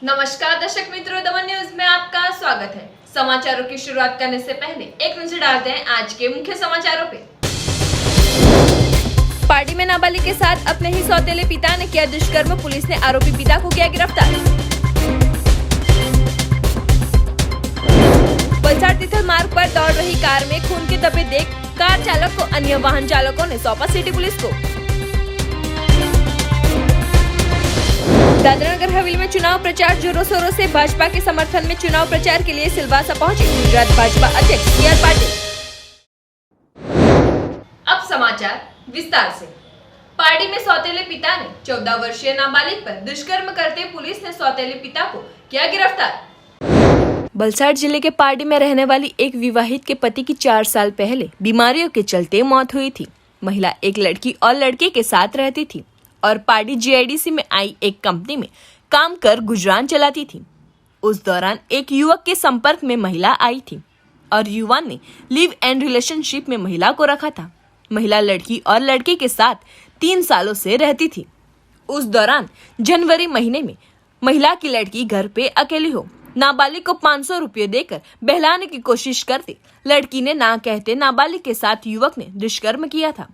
नमस्कार दर्शक मित्रों, दमन न्यूज में आपका स्वागत है। समाचारों की शुरुआत करने से पहले एक नजर डालते हैं आज के मुख्य समाचारों पे। पार्टी में नाबालिग के साथ अपने ही सौतेले पिता ने किया दुष्कर्म, पुलिस ने आरोपी पिता को किया गिरफ्तार। वलसाड तिथल मार्ग पर दौड़ रही कार में खून के धब्बे देख कार चालक को अन्य वाहन चालकों ने सौंपा सिटी पुलिस को। दादरा नगर हवेली में चुनाव प्रचार जोरों शोरों से, भाजपा के समर्थन में चुनाव प्रचार के लिए सिलवासा पहुंचे गुजरात भाजपा अध्यक्ष CR पाटिल। अब समाचार विस्तार से। पार्टी में सौतेले पिता ने 14 वर्षीय नाबालिग पर दुष्कर्म करते पुलिस ने सौतेले पिता को किया गिरफ्तार। वलसाड जिले के पार्टी में रहने वाली एक विवाहित के पति की 4 साल पहले बीमारियों के चलते मौत हुई थी। महिला एक लड़की और लड़के के साथ रहती थी और पार्टी GIDC में आई एक कंपनी में काम कर गुजरान चलाती थी। उस दौरान एक युवक के संपर्क में महिला आई थी और युवा ने लिव एंड रिलेशनशिप में महिला को रखा था। महिला लड़की और लड़के के साथ 3 सालों से रहती थी। उस दौरान जनवरी महीने में महिला की लड़की घर पे अकेली हो नाबालिग को 500 रुपये देकर बहलाने की कोशिश करते लड़की ने ना कहते नाबालिग के साथ युवक ने दुष्कर्म किया था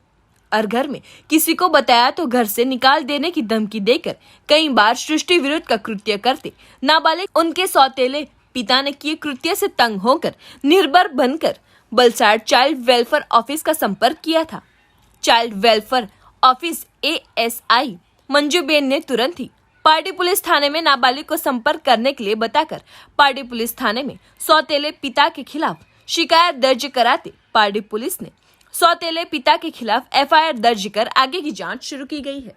और घर में किसी को बताया तो घर से निकाल देने की धमकी देकर कई बार सृष्टि विरुद्ध का कृत्य करते नाबालिग उनके सौतेले पिता ने किए कृत्य से तंग होकर निर्भर बनकर वलसाड चाइल्ड वेलफेयर ऑफिस का संपर्क किया था। चाइल्ड वेलफेयर ऑफिस ASI मंजूबेन ने तुरंत ही पार्टी पुलिस थाने में नाबालिग को संपर्क करने के लिए बताकर पार्टी पुलिस थाने में सौतेले पिता के खिलाफ शिकायत दर्ज कराते पार्टी पुलिस ने सौतेले पिता के खिलाफ FIR दर्ज कर आगे की जांच शुरू की गई है।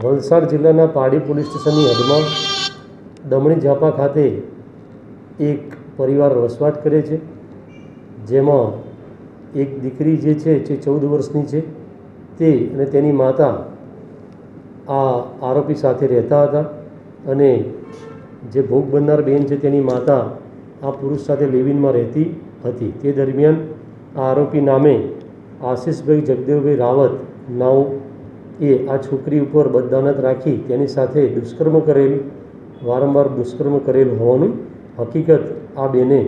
વલસાડ જિલ્લાના પાડી પોલીસ સ્ટેશનની હદમાં દમણી ઝાપા ખાતે એક પરિવાર વસવાટ કરે છે, જેમાં એક દીકરી જે છે જે 14 વર્ષની છે તે અને તેની માતા આ આરોપી સાથે રહેતા હતા અને જે ભોગ બનનાર બેન છે તેની માતા આ પુરુષ સાથે લિવિનમાં રહેતી હતી। તે દરમિયાન આ આરોપી નામે આશીષભાઈ જગદેવભાઈ રાવત નાવ એ આ છોકરી ઉપર બદદાનત રાખી તેની સાથે દુષ્કર્મ કરેલ, વારંવાર દુષ્કર્મ કરેલ હોવાનું હકીકત આ બેને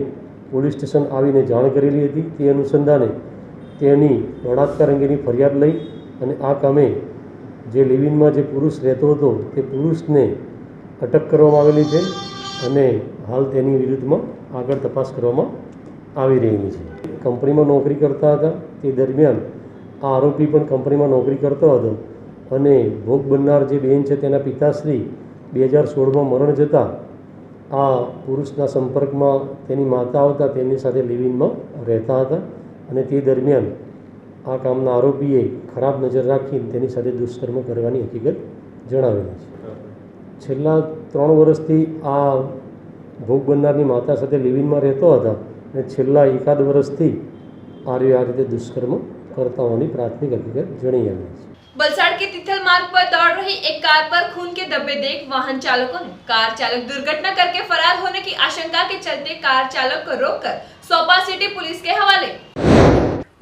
પોલીસ સ્ટેશન આવીને જાણ કરેલી હતી। તે અનુસંધાને તેની બળાત્કાર અંગેની ફરિયાદ લઈ અને આ કામે જે લિવિનમાં જે પુરુષ રહેતો હતો તે પુરુષને અટક કરવામાં આવેલી છે અને હાલ તેની વિરુદ્ધમાં આગળ તપાસ કરવામાં આવી રહેલી છે। કંપનીમાં નોકરી કરતા હતા તે દરમિયાન આ આરોપી પણ કંપનીમાં નોકરી કરતો હતો અને ભોગ બનનાર જે બેન છે તેના પિતાશ્રી 2016માં મરણ જતાં આ પુરુષના સંપર્કમાં તેની માતા આવતા તેમની સાથે લિવિનમાં રહેતા હતા અને તે દરમિયાન આ કામના આરોપીએ ખરાબ નજર રાખી તેની સાથે દુષ્કર્મ કરવાની હકીકત જણાવેલી છે। છેલ્લા 3 વર્ષથી આ ભોગ બનનારની માતા સાથે લિવિનમાં રહેતો હતા અને છેલ્લા 1 વર્ષથી આ રીતે દુષ્કર્મ કરતા હોવાની પ્રાથમિક હકીકત જણાઈ આવી છે। वलसाड के तिथल मार्ग पर दौड़ रही एक कार पर खून के धब्बे देख वाहन चालकों ने कार चालक दुर्घटना करके फरार होने की आशंका के चलते कार चालक को रोककर सौंपा सिटी पुलिस के हवाले।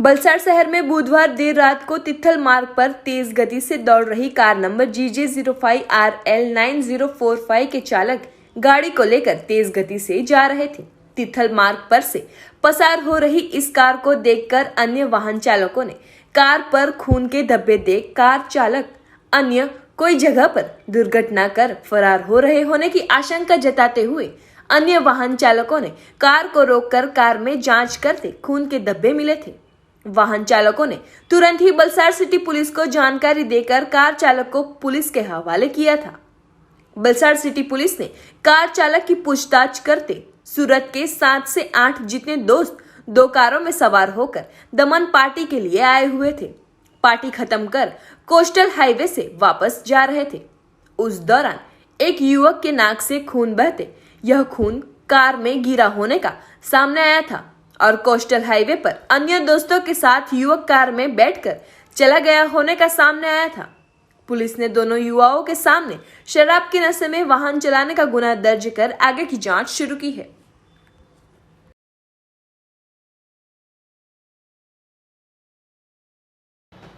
वलसाड शहर में बुधवार देर रात को तिथल मार्ग पर तेज गति से दौड़ रही कार नंबर GJ05RL9045 के चालक गाड़ी को लेकर तेज गति से जा रहे थे। तिथल मार्ग पर से पसार हो रही इस कार को देखकर अन्य वाहन चालकों ने कार पर खून के धब्बे देख कार चालक अन्य कोई जगह पर दुर्घटना कर फरार हो रहे होने की आशंका जताते हुए अन्य वाहन चालकों ने कार को रोककर कार में जांच करते खून के धब्बे मिले थे। वाहन चालकों ने तुरंत ही वलसाड सिटी पुलिस को जानकारी देकर कार चालक को पुलिस के हवाले किया था। वलसाड सिटी पुलिस ने कार चालक की पूछताछ करते सूरत के 7 से 8 जितने दोस्त 2 कारों में सवार होकर दमन पार्टी के लिए आए हुए थे। पार्टी खत्म कर कोस्टल हाईवे से वापस जा रहे थे। उस दौरान एक युवक के नाक से खून बहते यह खून कार में गिरा होने का सामने आया था और कोस्टल हाईवे पर अन्य दोस्तों के साथ युवक कार में बैठकर चला गया होने का सामने आया था। पुलिस ने दोनों युवाओं के सामने शराब के नशे में वाहन चलाने का गुनाह दर्ज कर आगे की जांच शुरू की है।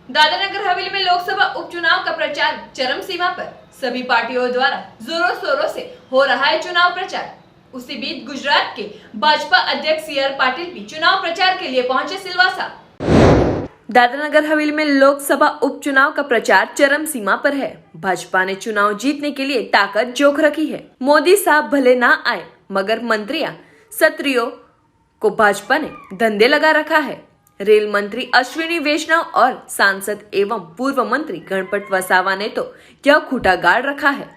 दादरा नगर हवेली में लोकसभा उपचुनाव का प्रचार चरम सीमा पर। सभी पार्टियों द्वारा जोरों शोरों से हो रहा है चुनाव प्रचार। उसी बीच गुजरात के भाजपा अध्यक्ष CR पाटिल भी चुनाव प्रचार के लिए पहुंचे सिलवासा। दादरा नगर हवेली में लोकसभा उपचुनाव का प्रचार चरम सीमा पर है। भाजपा ने चुनाव जीतने के लिए ताकत जोख रखी है। मोदी साहब भले ना आए, मगर मंत्रियां सत्रियों को भाजपा ने धंधे लगा रखा है। रेल मंत्री अश्विनी वैष्णव और सांसद एवं पूर्व मंत्री गणपत वसावा ने तो क्या खूंटा गाड़ रखा है।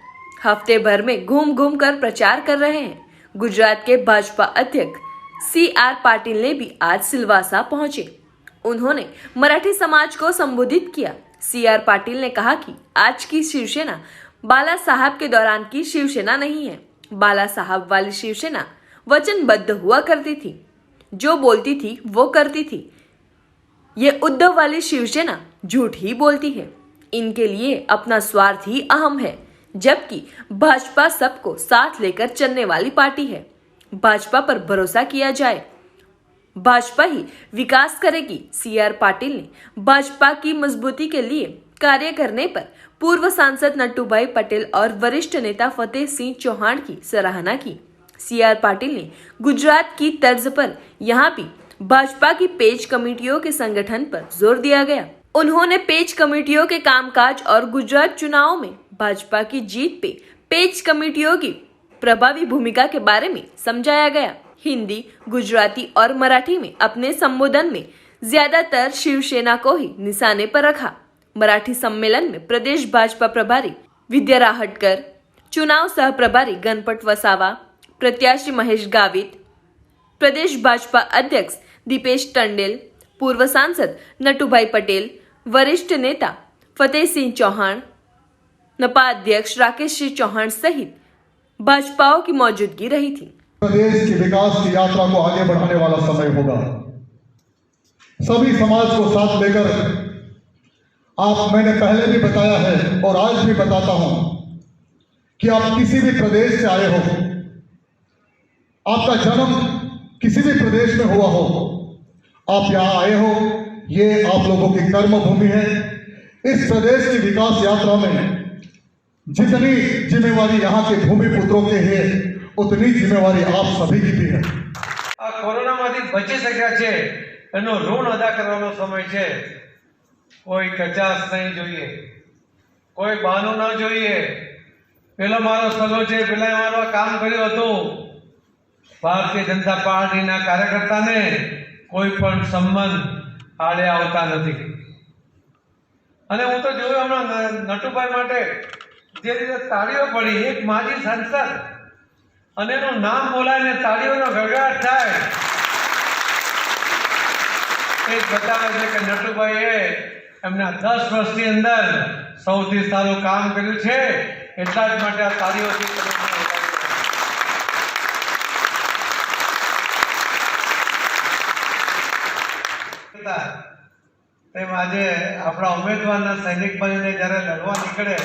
हफ्ते भर में घूम घूम कर प्रचार कर रहे हैं। गुजरात के भाजपा अध्यक्ष CR पाटिल ने भी आज सिलवासा पहुंचे। उन्होंने मराठी समाज को संबोधित किया। CR पाटिल ने कहा कि आज की शिवसेना बाला साहब के दौरान की शिवसेना नहीं है। बाला साहब वाली शिवसेना वचनबद्ध हुआ करती थी, जो बोलती थी वो करती थी। ये उद्धव वाली शिवसेना झूठ ही बोलती है। इनके लिए अपना स्वार्थ ही अहम है, जबकि भाजपा सबको साथ लेकर चलने वाली पार्टी है। भाजपा पर भरोसा किया जाए, भाजपा ही विकास करेगी। CR पाटिल ने भाजपा की मजबूती के लिए कार्य करने पर पूर्व सांसद नट्टूभाई पटेल और वरिष्ठ नेता फतेह सिंह चौहान की सराहना की। CR पाटिल ने गुजरात की तर्ज पर यहाँ भी भाजपा की पेज कमेटियों के संगठन पर जोर दिया गया। उन्होंने पेज कमेटियों के कामकाज और गुजरात चुनाव में भाजपा की जीत पे पेज कमेटियों की प्रभावी भूमिका के बारे में समझाया गया। हिंदी, गुजराती और मराठी में अपने संबोधन में ज्यादातर शिवसेना को ही निशाने पर रखा। मराठी सम्मेलन में प्रदेश भाजपा प्रभारी विद्या राहटकर, चुनाव सह प्रभारी गणपत वसावा, प्रत्याशी महेश गावित, प्रदेश भाजपा अध्यक्ष दीपेश टंडेल, पूर्व सांसद नट्टूभाई पटेल, वरिष्ठ नेता फतेह सिंह चौहान, नपा अध्यक्ष राकेश सिंह चौहान सहित भाजपाओं की मौजूदगी रही थी। प्रदेश की विकास की यात्रा को आगे बढ़ाने वाला समय होगा। सभी समाज को साथ लेकर मैंने पहले भी बताया है और आज भी बताता हूं कि आप किसी भी प्रदेश से आए हो, आपका जन्म किसी भी प्रदेश में हुआ हो, आप यहाँ आए हो, ये आप लोगों की कर्म भूमि है। इस प्रदेश की विकास यात्रा में जितनी जिम्मेवारी यहाँ के भूमि पुत्रों के है, उतनी जिम्मेवारी आप सभी की भी है। આ કોરોનામાંથી બચી શક્યા છે એનો ઋણ અદા કરવાનો સમય છે। કોઈ કચાશ નહીં જોઈએ, કોઈ બહાનું ન જોઈએ। પેલો મારો સલો છે, પેલા મારું કામ કર્યું હતું। ભારતીય જનતા પાર્ટીના કાર્યકર્તાને કોઈ પણ સંબંધ આડે આવતા નથી। અને હું તો જોયું હમણાં નટુભાઈ માટે જે રીતે તાળીઓ પડી, એક માજી સાંસદ અને એનું નામ બોલાવીને તાળીઓનો ગળગડાટ થાય, એ જ બતાવે છે કે નટુભાઈએ એમના 10 વર્ષની અંદર સૌથી સારું કામ કર્યું છે। એટલા જ માટે આ તાળીઓથી તેમ આજે આપણા ઉમેદવારના સૈનિક બનીને જ્યારે લડવા નીકળે,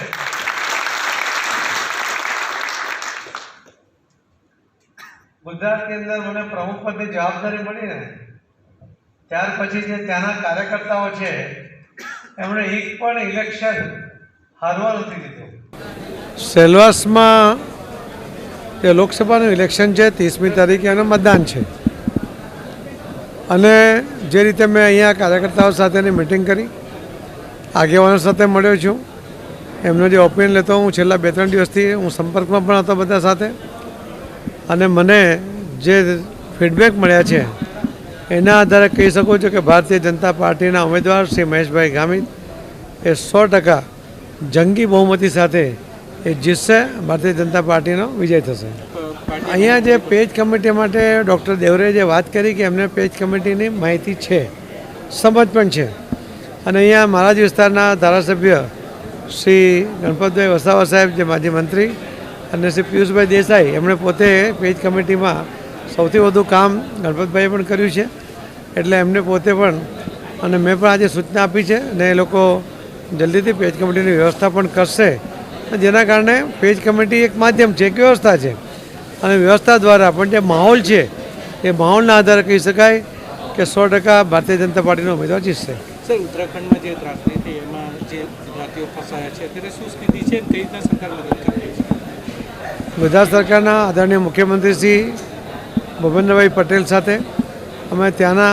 गुजरात के अंदर मैंने प्रमुख पद की जवाबदारी मળી ને ત્યાર પછી જે ત્યાંના કાર્યકર્તાઓ છે એમણે એક પણ ઇલેક્શન હારવા નથી દીધું। સેલવાસમાં જે લોકસભાનું ઇલેક્શન છે 30મી તારીખે અને મતદાન છે, અને જે રીતે મેં અહીંયા કાર્યકર્તાઓ સાથેની મિટિંગ કરી, આગેવાનો સાથે મળ્યો છું, એમનો જે ઓપિનિયન લેતો હું છેલ્લા 2-3 દિવસથી હું સંપર્કમાં પણ હતો બધા સાથે, અને મને જે ફીડબેક મળ્યા છે એના આધારે કહી શકું છું કે ભારતીય જનતા પાર્ટીના ઉમેદવાર શ્રી મહેશભાઈ ગામિત એ 100% જંગી બહુમતી સાથે એ જીતશે। ભારતીય જનતા પાર્ટીનો વિજય થશે। અહીંયા જે પેજ કમિટી માટે ડૉક્ટર દેવરે જે વાત કરી કે એમને પેજ કમિટીની માહિતી છે, સમજ પણ છે, અને અહીંયા મારા જ વિસ્તારના ધારાસભ્ય શ્રી ગણપતભાઈ વસાવા સાહેબ જે માજી મંત્રી અને શ્રી પિયુષભાઈ દેસાઈ, એમણે પોતે પેજ કમિટીમાં સૌથી વધુ કામ ગણપતભાઈએ પણ કર્યું છે, એટલે એમને પોતે પણ અને મેં પણ આજે સૂચના આપી છે અને એ લોકો જલ્દીથી પેજ કમિટીની વ્યવસ્થા પણ કરશે, જેના કારણે પેજ કમિટી એક માધ્યમ છે, એક વ્યવસ્થા છે, અને વ્યવસ્થા દ્વારા પણ જે માહોલ છે એ માહોલના આધારે કહી શકાય કે 100% ભારતીય જનતા પાર્ટીનો ઉમેદવાર જીતશે। સર ઉત્તરાખંડમાં જે ત્રાસદી થઈ એમાં જે ગુજરાતીઓ ફસાયા છે અત્યારે શું સ્થિતિ છે કઈ રીતના સરકાર મદદ કરી રહી છે? ગુજરાત સરકારના આદરણીય મુખ્યમંત્રી શ્રી ભૂપેન્દ્રભાઈ પટેલ સાથે અમે ત્યાંના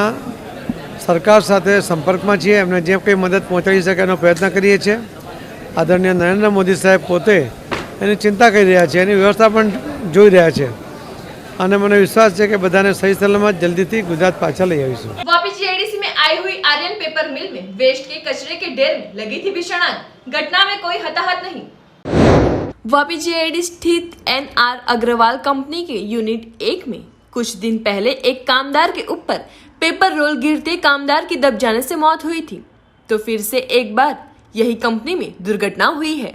સરકાર સાથે સંપર્કમાં છીએ. એમને જે કંઈ મદદ પહોંચાડી શકે એનો પ્રયત્ન કરીએ છીએ. આદરણીય નરેન્દ્ર મોદી સાહેબ પોતે એની ચિંતા કરી રહ્યા છે, એની વ્યવસ્થા પણ જોઈ રહ્યા છે અને મને વિશ્વાસ છે કે બધાને સહી સલામત जल्दी गुजरात पाछा ले आવીશું. वापी जीआईडीसी में आई हुई आर्यन पेपर मिल में वेस्ट के कचरे के ढेर में लगी थी भीषण आग. घटना में कोई हताहत नहीं. वापी जीआईडी स्थित NR अग्रवाल कंपनी के यूनिट 1 में कुछ दिन पहले एक कामदार के ऊपर पेपर रोल गिरते कामदार की दब जाने से मौत हुई थी. तो फिर से एक बार यही कंपनी में दुर्घटना हुई है.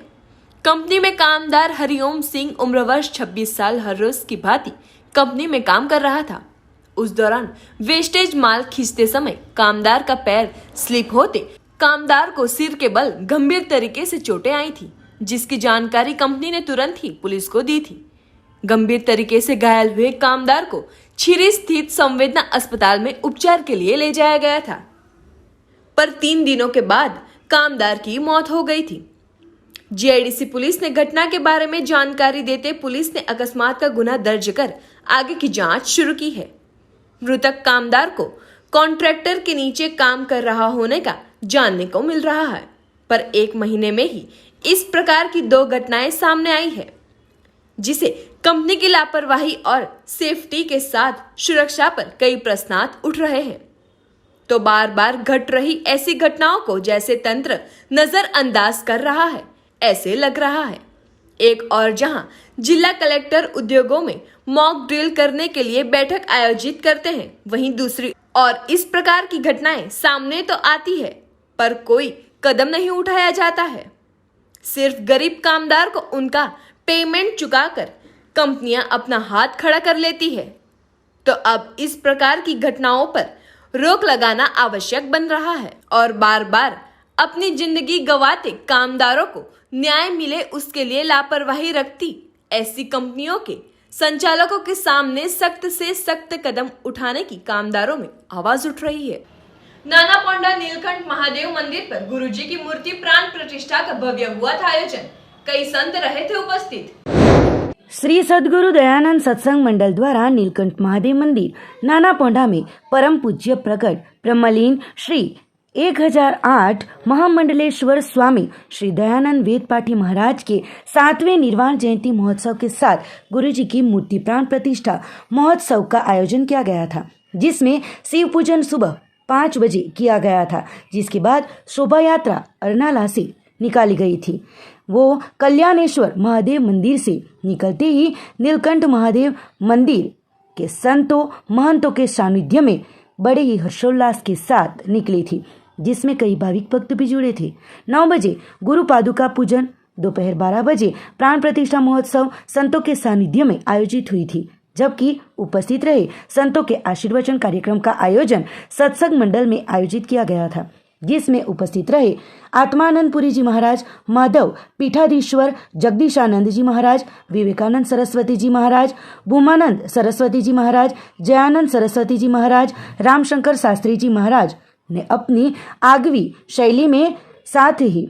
कंपनी में कामदार हरिओम सिंह उम्र वर्ष 26 साल हर रोज की भांति कंपनी में काम कर रहा था. उस दौरान वेस्टेज माल खींचते समय कामदार का पैर स्लिप होते कामदार को सिर के बल गंभीर तरीके से चोटें आई थी, जिसकी जानकारी कंपनी ने तुरंत ही पुलिस को दी थी. गंभीर तरीके से घायल हुए कामदार को छिरी स्थित संवेदना अस्पताल में उपचार के लिए ले जाया गया था, पर 3 दिनों के बाद कामदार की मौत हो गई थी. जीआईडीसी पुलिस ने घटना के बारे में जानकारी देते पुलिस ने अकस्मात का गुना दर्ज कर आगे की जांच शुरू की है. मृतक कामदार को कॉन्ट्रैक्टर के नीचे काम कर रहा होने का जानने को मिल रहा है, पर 1 महीने में ही इस प्रकार की 2 घटनाएं सामने आई है, जिसे कंपनी की लापरवाही और सेफ्टी के साथ सुरक्षा पर कई प्रश्न उठ रहे हैं. तो बार बार घट रही ऐसी घटनाओं को जैसे तंत्र नजरअंदाज कर रहा है ऐसे लग रहा है. एक और जहां जिला कलेक्टर उद्योगों में मॉक ड्रिल करने के लिए बैठक आयोजित करते हैं, वहीं दूसरी और इस प्रकार की घटनाएं सामने तो आती है, पर कोई कदम नहीं उठाया जाता है. सिर्फ गरीब कामदार को उनका पेमेंट चुकाकर कंपनियां अपना हाथ खड़ा कर लेती है. तो अब इस प्रकार की घटनाओं पर रोक लगाना आवश्यक बन रहा है और बार बार अपनी जिंदगी गंवाते कामदारों को न्याय मिले उसके लिए लापरवाही रखती ऐसी कंपनियों के संचालकों के सामने सख्त से सख्त कदम उठाने की कामदारों में आवाज उठ रही है. नाना पोंडा नीलकंठ महादेव मंदिर पर गुरुजी की मूर्ति प्राण प्रतिष्ठा का भव्य हुआ था आयोजन. कई संत रहे थे उपस्थित. श्री सद्गुरु दयानंद सत्संग मंडल द्वारा नीलकंठ महादेव मंदिर नाना पोंडा में परम पूज्य प्रकट ब्रह्मलीन श्री 1008 महामंडलेश्वर स्वामी श्री दयानंद वेदपाठी महाराज के 7वें निर्वाण जयंती महोत्सव के साथ गुरुजी की मूर्ति प्राण प्रतिष्ठा महोत्सव का आयोजन किया गया था, जिसमें शिव पूजन सुबह 5 बजे किया गया था, जिसके बाद शोभा यात्रा अरनाला से निकाली गई थी. वो कल्याणेश्वर महादेव मंदिर से निकलते ही नीलकंठ महादेव मंदिर के संतों महंतों के सानिध्य में बड़े ही हर्षोल्लास के साथ निकली थी, जिसमें कई भाविक भक्त भी जुड़े थे. 9 बजे गुरु पादुका पूजन, दोपहर 12 बजे प्राण प्रतिष्ठा महोत्सव संतों के सानिध्य में आयोजित हुई थी, जबकि उपस्थित रहे संतों के आशीर्वचन कार्यक्रम का आयोजन सत्संग मंडल में आयोजित किया गया था, जिसमें उपस्थित रहे आत्मानंदपुरी जी महाराज, माधव पीठाधीश्वर जगदीशानंद जी महाराज, विवेकानंद सरस्वती जी महाराज, भूमानंद सरस्वती जी महाराज, जयानंद सरस्वती जी महाराज, रामशंकर शास्त्री जी महाराज ने अपनी आगवी शैली में साथ ही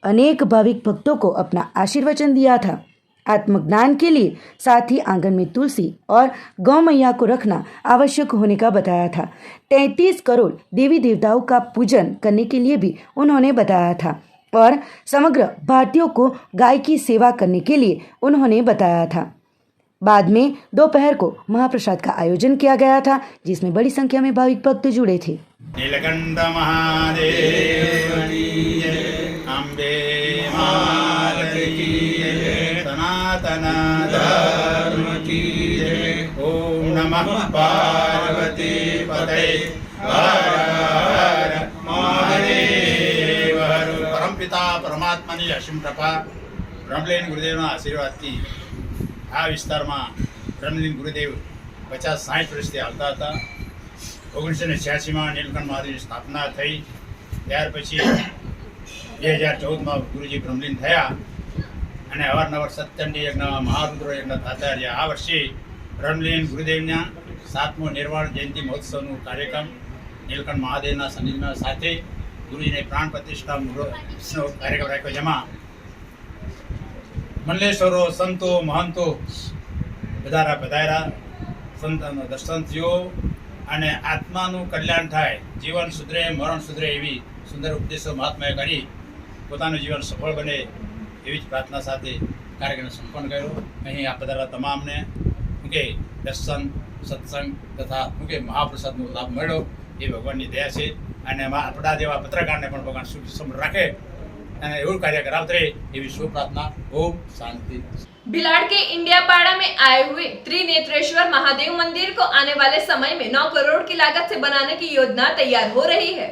अनेक भाविक भक्तों को अपना आशीर्वचन दिया था. आत्मज्ञान के लिए साथ ही आंगन में तुलसी और गौ मैया को रखना आवश्यक होने का बताया था. 33 करोड़ देवी देवताओं का पूजन करने के लिए भी उन्होंने बताया था और समग्र भारतीयों को गाय की सेवा करने के लिए उन्होंने बताया था. बाद में दोपहर को महाप्रसाद का आयोजन किया गया था, जिसमें बड़ी संख्या में भाविक भक्त जुड़े थे. नीलकंठ महादेव की जय, अम्बे मात की जय, सनातन धर्म की जय. ओम नमः पार्वती पतये हर हर महादेव हर. परमपिता परमात्माની અસીમ કૃપા બ્રહ્મલીન ગુરુદેવના આશીર્વાદથી આ વિસ્તારમાં બ્રહ્મલીન ગુરુદેવ 50-60 વર્ષથી આવતા હતા. 1986માં નીલકંઠ મહાદેવની સ્થાપના થઈ. ત્યાર પછી 2014માં ગુરુજી બ્રહ્મલીન થયા અને અવારનવાર સત્સંગ યજ્ઞ મહારુદ્ર યજ્ઞ થતા રહ્યા. આ વર્ષે બ્રહ્મલીન ગુરુદેવના 7મો નિર્વાણ જયંતિ મહોત્સવનો કાર્યક્રમ નીલકંઠ મહાદેવના સાનિધ્યમાં સાથે ગુરુજીને પ્રાણ પ્રતિષ્ઠા કાર્યક્રમ રાખ્યો, જેમાં મંડલેશ્વરો, સંતો, મહંતો વધારા પધાર્યા, સંતોનો દર્શન થયો અને આત્માનું કલ્યાણ થાય, જીવન સુધરે, મરણ સુધરે એવી સુંદર ઉપદેશો મહાત્માએ કરી પોતાનું જીવન સફળ બને એવી જ પ્રાર્થના સાથે કાર્યક્રમ સંપન્ન કર્યો. અહીં આ પધારેલા તમામને કે દર્શન, સત્સંગ તથા કે મહાપ્રસાદનો લાભ મળ્યો એ ભગવાનની દયા છે. અને આપણા જેવા પત્રકારને પણ ભગવાન સુખ સમૃદ્ધ રાખે અને એવું કાર્ય કરાવते रहे એવી શુભ प्रार्थना. ओम शांति. भिलाड़ के इंडिया पाड़ा में आए हुए त्रिनेत्रेश्वर महादेव मंदिर को आने वाले समय में 9 करोड़ की लागत से बनाने की योजना तैयार हो रही है.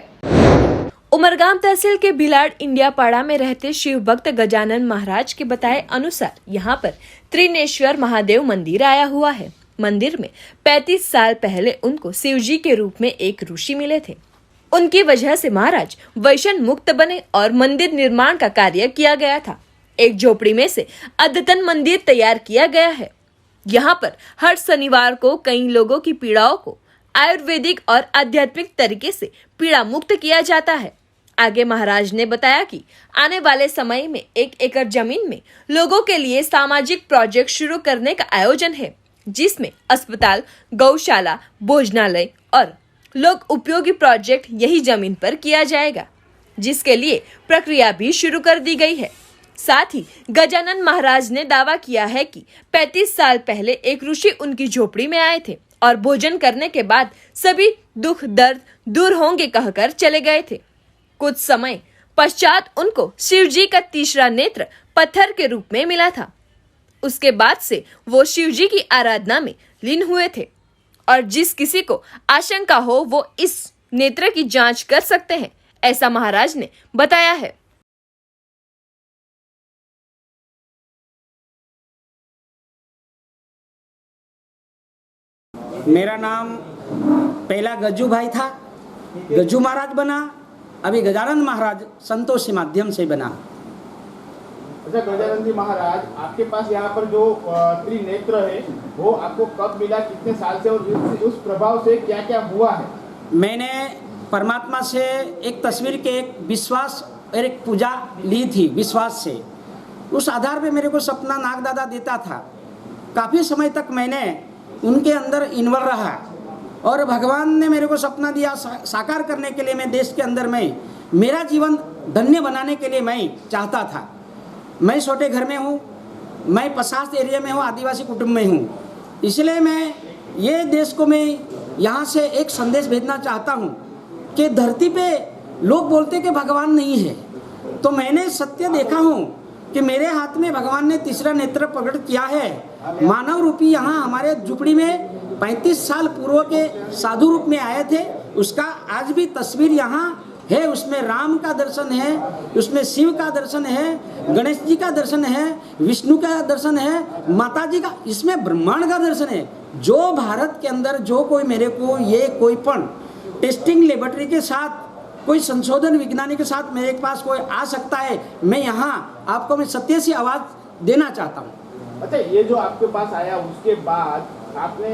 उमरगाम तहसील के भिलाड़ इंडिया पाड़ा में रहते शिव भक्त गजानन महाराज के बताए अनुसार यहाँ पर त्रिनेश्वर महादेव मंदिर आया हुआ है. मंदिर में 35 साल पहले उनको शिवजी के रूप में एक ऋषि मिले थे. उनकी वजह से महाराज वैशन मुक्त बने और मंदिर निर्माण का कार्य किया गया था. एक झोपड़ी में से अद्यतन मंदिर तैयार किया गया है. यहाँ पर हर शनिवार को कई लोगों की पीड़ाओं को आयुर्वेदिक और आध्यात्मिक तरीके से पीड़ा मुक्त किया जाता है. आगे महाराज ने बताया कि आने वाले समय में 1 एकड़ जमीन में लोगों के लिए सामाजिक प्रोजेक्ट शुरू करने का आयोजन है, जिसमें अस्पताल, गौशाला, भोजनालय और लोक उपयोगी प्रोजेक्ट यही जमीन पर किया जाएगा, जिसके लिए प्रक्रिया भी शुरू कर दी गई है. साथ ही गजानन महाराज ने दावा किया है कि 35 साल पहले एक ऋषि उनकी झोपड़ी में आए थे और भोजन करने के बाद सभी दुख दर्द दूर होंगे कहकर चले गए थे. कुछ समय पश्चात उनको शिवजी का तीसरा नेत्र पत्थर के रूप में मिला था. उसके बाद से वो शिवजी की आराधना में लीन हुए थे और जिस किसी को आशंका हो वो इस नेत्र की जांच कर सकते हैं, ऐसा महाराज ने बताया है. मेरा नाम पहला गज्जू भाई था, गज्जू महाराज बना, अभी गजानन महाराज संतोष के माध्यम से बना. अच्छा गजानन जी महाराज, आपके पास यहाँ पर जो त्रिनेत्र है वो आपको कब मिला, कितने साल से, और उस प्रभाव से क्या क्या हुआ है? मैंने परमात्मा से एक तस्वीर के एक विश्वास और एक पूजा ली थी विश्वास से. उस आधार पे मेरे को सपना नागदादा देता था. काफ़ी समय तक मैंने उनके अंदर इन्वॉल्व रहा और भगवान ने मेरे को सपना दिया साकार करने के लिए. मैं देश के अंदर में मेरा जीवन धन्य बनाने के लिए मैं चाहता था. मैं छोटे घर में हूँ, मैं 50 एरिया में हूँ, आदिवासी कुटुंब में हूँ. इसलिए मैं ये देश को मैं यहाँ से एक संदेश भेजना चाहता हूँ कि धरती पे लोग बोलते कि भगवान नहीं है, तो मैंने सत्य देखा हूँ कि मेरे हाथ में भगवान ने तीसरा नेत्र प्रकट किया है. मानव रूपी यहाँ हमारे झुपड़ी में 35 साल पूर्व के साधु रूप में आए थे. उसका आज भी तस्वीर यहाँ है. उसमें राम का दर्शन है, उसमें शिव का दर्शन है, गणेश जी का दर्शन है, विष्णु का दर्शन है, माता जी का, इसमें ब्रह्मांड का दर्शन है. जो भारत के अंदर जो कोई मेरे को ये कोई पण टेस्टिंग लेबोरेटरी के साथ, कोई संशोधन विज्ञानी के साथ मेरे पास कोई आ सकता है, मैं यहाँ आपको मैं सत्य से आवाज़ देना चाहता हूँ. अच्छा, ये जो आपके पास आया उसके बाद आपने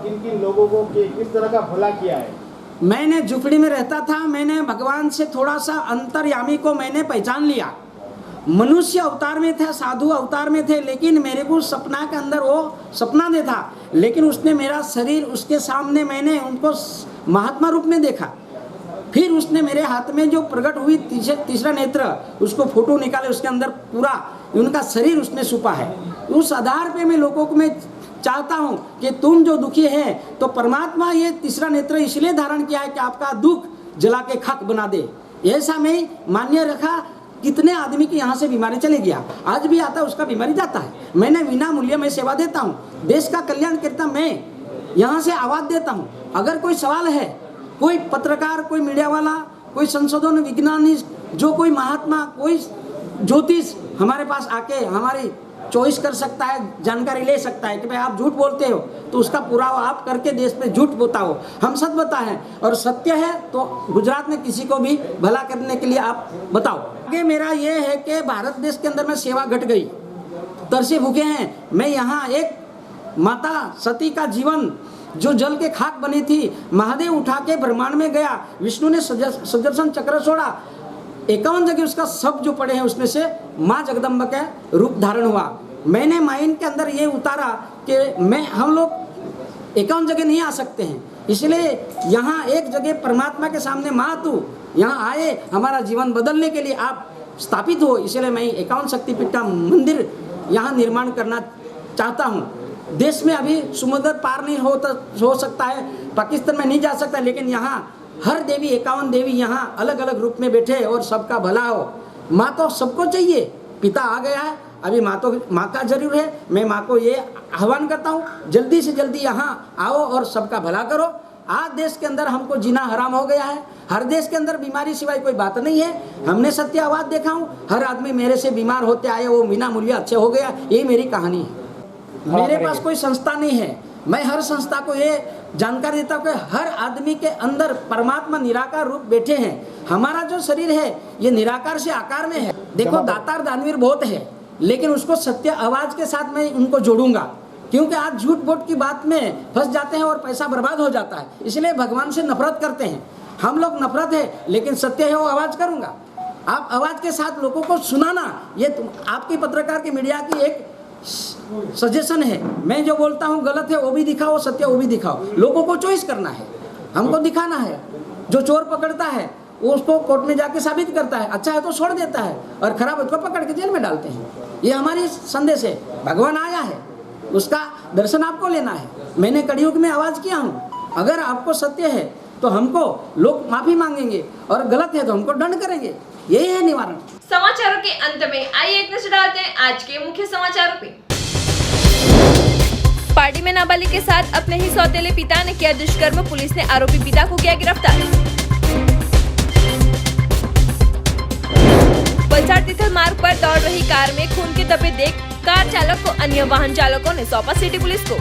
किन किन लोगों को किस तरह का भला किया है? मैंने झुपड़ी में रहता था, मैंने भगवान से थोड़ा सा अंतर्यामी को मैंने पहचान लिया. मनुष्य अवतार में था, साधु अवतार में थे, लेकिन मेरे को सपना के अंदर वो सपना दे था, लेकिन उसने मेरा शरीर उसके सामने मैंने उनको महात्मा रूप में देखा. फिर उसने मेरे हाथ में जो प्रकट हुई तीसरा नेत्र, उसको फोटो निकाले, उसके अंदर पूरा उनका शरीर उसमें छुपा है. उस आधार पे मैं लोगों को मैं चाहता हूँ कि तुम जो दुखी है तो परमात्मा ये तीसरा नेत्र इसलिए धारण किया है कि आपका दुख जला के खाक बना दे. ऐसा मैं मान्य रखा. कितने आदमी की यहाँ से बीमारी चले गया, आज भी आता है उसका बीमारी जाता है. मैंने बिना मूल्य में सेवा देता हूँ, देश का कल्याण करता मैं यहाँ से आवाज़ देता हूँ. अगर कोई सवाल है, कोई पत्रकार, कोई मीडिया वाला, कोई संशोधन विज्ञानी, जो कोई महात्मा, कोई ज्योतिष हमारे पास आके हमारी चॉइस कर सकता है, जानकारी ले सकता है कि भाई आप झूठ बोलते हो तो उसका पुरावा आप करके देश पे झूठ बताओ. हम सच बताएं और सत्य है तो गुजरात में किसी को भी भला करने के लिए आप बताओ. आगे मेरा ये है कि भारत देश के अंदर में सेवा घट गई, तरसे भूखे हैं. मैं यहाँ एक माता सती का जीवन जो जल के खाक बनी थी, महादेव उठा के ब्रह्मांड में गया, विष्णु ने सुदर्शन चक्र छोड़ा, 51 जगह उसका सब जो पड़े हैं उसमें से माँ जगदम्बा का रूप धारण हुआ। मैंने माइंड के अंदर ये उतारा कि हम लोग 51 जगह नहीं आ सकते हैं, इसलिए यहाँ एक जगह परमात्मा के सामने माँ तू यहाँ आए हमारा जीवन बदलने के लिए आप स्थापित हो, इसलिए मैं 51 शक्तिपीठ मंदिर यहाँ निर्माण करना चाहता हूँ। देश में अभी समुद्र पार नहीं हो सकता है, पाकिस्तान में नहीं जा सकता, लेकिन यहाँ हर देवी 51 देवी यहाँ अलग अलग रूप में बैठे और सबका भला हो। माँ तो सबको चाहिए, पिता आ गया है, अभी माँ का जरूर है। मैं माँ को ये आह्वान करता हूँ जल्दी से जल्दी यहाँ आओ और सबका भला करो। आज देश के अंदर हमको जीना हराम हो गया है, हर देश के अंदर बीमारी सिवाय कोई बात नहीं है। हमने सत्य आवाज देखा हूँ, हर आदमी मेरे से बीमार होते आए, वो बिना मूल्य अच्छे हो गया, ये मेरी कहानी है। मेरे पास कोई संस्था नहीं है, मैं हर संस्था को ये जानकारी देता हूँ कि हर आदमी के अंदर परमात्मा निराकार रूप बैठे हैं। हमारा जो शरीर है ये निराकार से आकार में है। देखो दातार दानवीर बहुत है, लेकिन उसको सत्य आवाज के साथ मैं उनको जोड़ूंगा, क्योंकि आज झूठ बोट की बात में फंस जाते हैं और पैसा बर्बाद हो जाता है, इसलिए भगवान से नफरत करते हैं। हम लोग नफरत है लेकिन सत्य है वो आवाज करूंगा। आप आवाज के साथ लोगों को सुनाना, ये आपकी पत्रकार की मीडिया की एक सजेशन है। मैं जो बोलता हूँ गलत है वो भी दिखाओ, सत्य वो भी दिखाओ, लोगों को चॉइस करना है, हमको दिखाना है। जो चोर पकड़ता है वो उसको कोर्ट में जाके साबित करता है, अच्छा है तो छोड़ देता है और खराब है तो पकड़ के जेल में डालते हैं। ये हमारी संदेश है। भगवान आया है, उसका दर्शन आपको लेना है। मैंने कलयुग में आवाज किया हूँ, अगर आपको सत्य है तो हमको लोग माफी मांगेंगे और गलत है तो हमको दंड करेंगे, यही है निवारण। समाचारों के अंत में आइए एक नजर डालते हैं आज के मुख्य समाचारों पे। पार्टी में नाबालिग के साथ अपने ही सौतेले पिता ने किया दुष्कर्म, पुलिस ने आरोपी पिता को किया गिरफ्तार। वलसाड तिथल मार्ग पर दौड़ रही कार में खून के धब्बे देख कार चालक को अन्य वाहन चालकों ने सौंपा सिटी पुलिस को।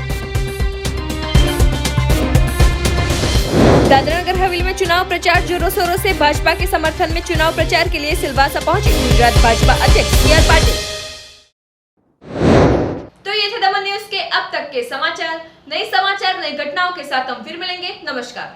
दादरा नगर हवेली में चुनाव प्रचार जोरों शोरों से, भाजपा के समर्थन में चुनाव प्रचार के लिए सिलवासा पहुंचे गुजरात भाजपा अध्यक्ष सी आर पाटिल। तो ये थे दमन न्यूज के अब तक के समाचार। नए समाचार नई घटनाओं के साथ हम फिर मिलेंगे। नमस्कार।